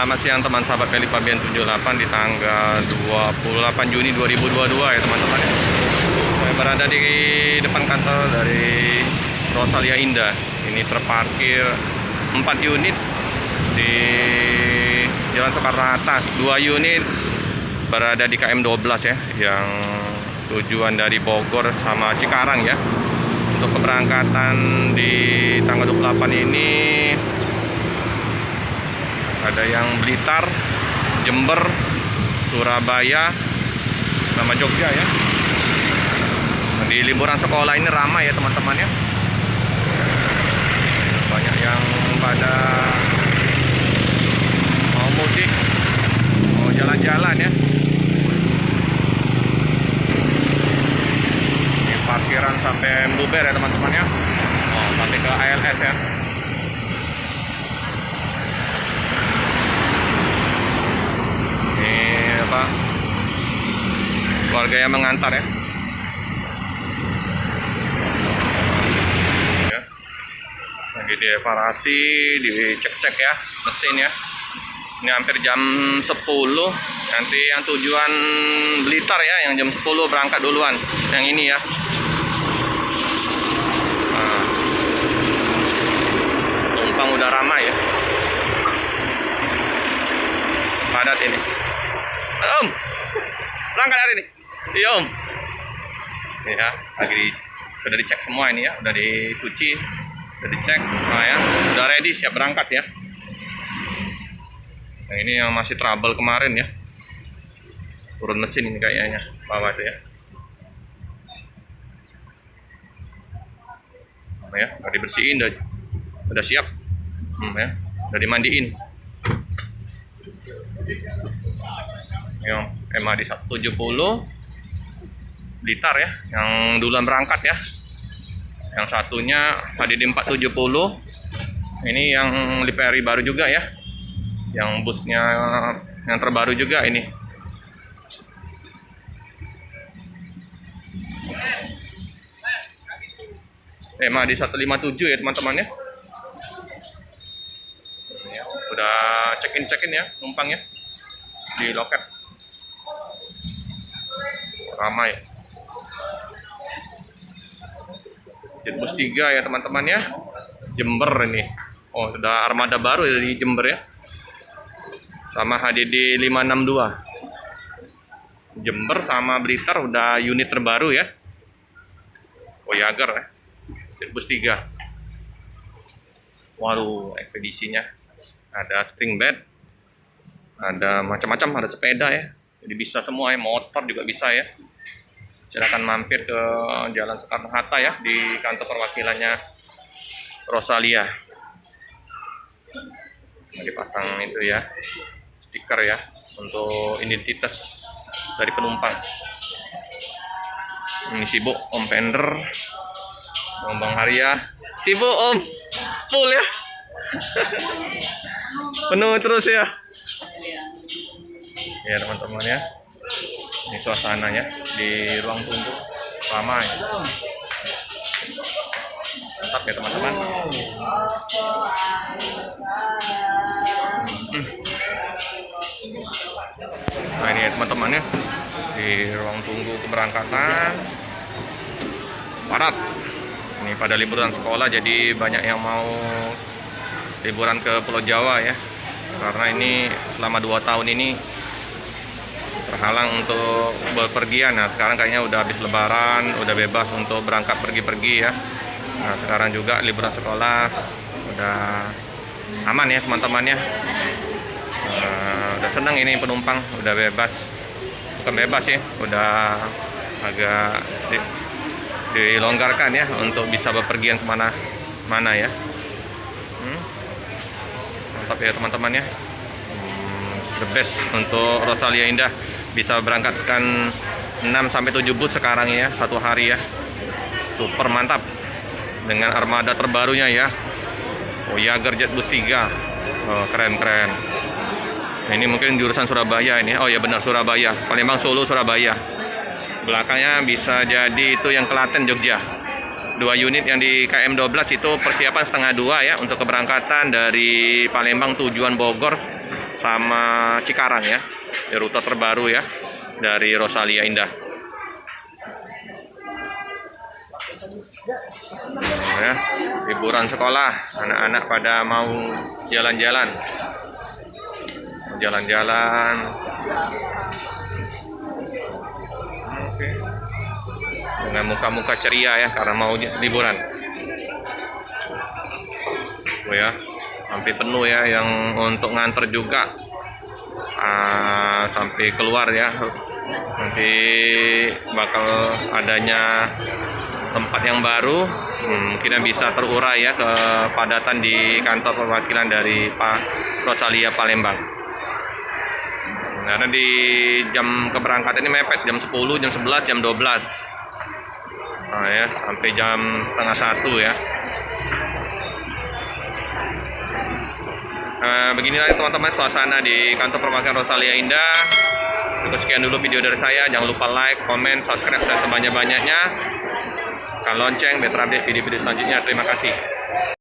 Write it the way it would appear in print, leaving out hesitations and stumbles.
Selamat siang teman sahabat Peli Fabian 78 di tanggal 28 Juni 2022 ya teman-teman ya. Saya berada di depan kantor dari Rosalia Indah. Ini terparkir 4 unit di Jalan Soekarno-Hatta. 2 unit berada di KM 12 ya, yang tujuan dari Bogor sama Cikarang ya. Untuk keberangkatan di tanggal 28 ini ada yang Blitar, Jember, Surabaya, sama Jogja ya. Di liburan sekolah ini ramai ya teman-teman ya. Banyak yang pada mau mudik, mau jalan-jalan ya. Ini parkiran sampai Mbuber ya teman-teman ya. Oh, sampai ke ALS ya. Keluarga yang mengantar ya. Lagi dievaluasi, dicek-cek ya mesin ya. Ini hampir jam 10. Nanti yang tujuan Blitar ya, yang jam 10 berangkat duluan. Yang ini ya. Penumpang udah ramai ya. Padat ini. Om, berangkat hari ini. Iya om. Ini ya, sudah dicek semua ini ya, udah dicuci, udah dicek, nah ya, udah ready siap berangkat ya. Nah ini yang masih trouble kemarin ya, turun mesin ini kayaknya bawah itu ya. Nah ya, udah dibersihin, udah siap, ya, udah dimandiin. Yang MHD 170 Blitar ya, yang duluan berangkat ya. Yang satunya HDD 470. Ini yang Liperi baru juga ya. Yang busnya yang terbaru juga ini. MHD 157 ya teman-teman ya. Udah check-in ya penumpang ya di loket. Ramai. Jetbus 3 ya teman-teman ya. Jember ini. Oh, sudah armada baru dari Jember ya. Sama HDD 562. Jember sama Blitar udah unit terbaru ya. Voyager ya. Jetbus 3. Waduh, ekspedisinya. Ada spring bed. Ada macam-macam, ada sepeda ya. Jadi bisa semua ya, motor juga bisa ya. Silakan mampir ke Jalan Soekarno-Hatta ya, di kantor perwakilannya Rosalia. Dipasang itu ya, stiker ya, untuk identitas dari penumpang. Ini sibuk Om Pender, Bang Haria. Sibuk Om, full ya. Penuh terus ya. Ya teman-teman ya. Ini suasananya di ruang tunggu ramai. Mantap ya teman-teman. Nah ini ya teman-teman ya, di ruang tunggu keberangkatan padat. Ini pada liburan sekolah, jadi banyak yang mau liburan ke Pulau Jawa ya. Karena ini selama 2 tahun ini terhalang untuk berpergian. Nah sekarang kayaknya udah habis lebaran, udah bebas untuk berangkat pergi-pergi ya. Nah sekarang juga liburan sekolah udah aman ya teman-teman ya. Udah seneng ini penumpang, udah bebas, bukan bebas ya, udah agak dilonggarkan ya untuk bisa bepergian kemana-mana ya. Mantap ya teman-teman ya. The best untuk Rosalia Indah, bisa berangkatkan 6-7 bus sekarang ya, satu hari ya. Super mantap dengan armada terbarunya ya, Voyager Jetbus 3. Oh, keren. Nah, ini mungkin jurusan Surabaya ini. Oh ya benar, Surabaya, Palembang, Solo, Surabaya. Belakangnya bisa jadi itu yang Klaten, Jogja. 2 unit yang di KM 12 itu persiapan setengah 2 ya, untuk keberangkatan dari Palembang tujuan Bogor sama Cikarang ya, di rute terbaru ya dari Rosalia Indah. Ya, liburan sekolah, anak-anak pada mau jalan-jalan, Oke. Dengan muka-muka ceria ya, karena mau liburan. Oh ya, hampir penuh ya, yang untuk nganter juga sampai keluar ya. Nanti bakal adanya tempat yang baru, mungkin bisa terurai ya kepadatan di kantor perwakilan dari Pak Rosalia Palembang. Karena di jam keberangkatan ini mepet, jam 10, jam 11, jam 12. Nah ya, sampai jam setengah 1 ya. Beginilah teman-teman suasana di kantor perwakilan Rosalia Indah. Cukup sekian dulu video dari saya. Jangan lupa like, komen, subscribe dan sebanyak-banyaknya. Lonceng biar terupdate video-video selanjutnya. Terima kasih.